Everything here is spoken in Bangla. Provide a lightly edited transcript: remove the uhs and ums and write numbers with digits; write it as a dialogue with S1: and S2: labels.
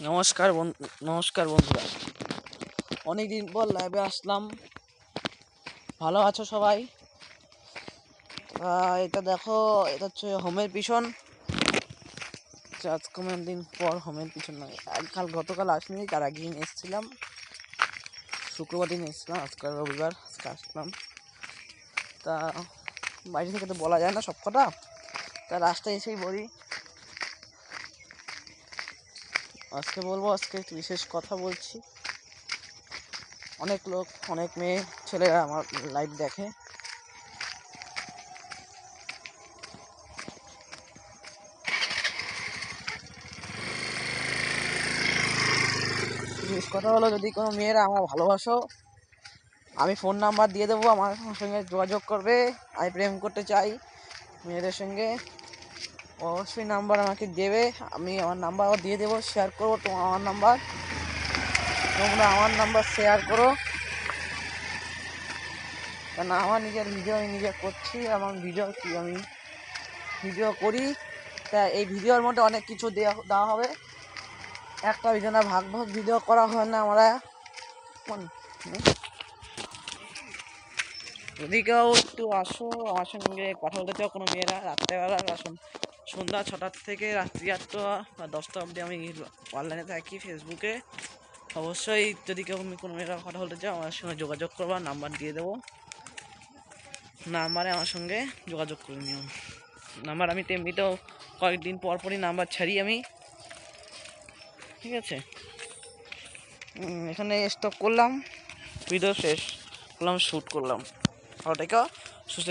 S1: নমস্কার বন্ধুরা, অনেকদিন পর লাইভে আসলাম। ভালো আছো সবাই? এটা দেখো, এটা হচ্ছে হোমের পিছন। আজকে দিন পর হোমের পিছন নয়, গতকাল আসিনি, তার একদিন এসেছিলাম, শুক্রবার দিন এসেছিলাম। আজকে রবিবার, আজকে আসলাম। তা বাইরে থেকে তো বলা যায় না সব কথা, তা রাস্তায় এসেই বলি। আজকে একটু বিশেষ কথা বলছি। অনেক মেয়ে ছেলেরা আমার লাইভ দেখে। বিশেষ কথা হলো, যদি কোনো মেয়েরা আমার ভালোবাসো, আমি ফোন নাম্বার দিয়ে দেবো, আমার সঙ্গে যোগাযোগ করবে। আমি প্রেম করতে চাই মেয়েদের সঙ্গে, অবশ্যই নাম্বার আমাকে দেবে। আমি আমার নাম্বারও দিয়ে দেবো, শেয়ার করবো। তোমরা আমার নাম্বার শেয়ার করো, কেন আমার নিজের ভিডিও আমি নিজে করছি। আমার আমি ভিডিও করি, তা এই ভিডিওর মধ্যে অনেক কিছু দেওয়া হবে। একটা ভিডিও না, ভাগ ভিডিও করা হয় না। আমরা যদি কেউ একটু আসো আমার সঙ্গে কথা বলতে চাও, কোনো মেয়েরা রাত্রেবেলা সন্ধ্যা 6টার থেকে রাত্রি 8টা বা 10টা অবধি আমি অনলাইনে থাকি ফেসবুকে। অবশ্যই যদি কেউ কোনো মেয়েরা কথা বলতে চাও, আমার সঙ্গে যোগাযোগ করবা, নাম্বার দিয়ে দেবো। নাম্বারে আমার সঙ্গে যোগাযোগ করে নিও। নাম্বার আমি তেমনিতেও কয়েকদিন পরই নাম্বার ছাড়ি আমি, ঠিক আছে? এখানে স্টপ করলাম, ভিডিও শেষ করলাম, শ্যুট করলাম। ওটাকে সুস্থ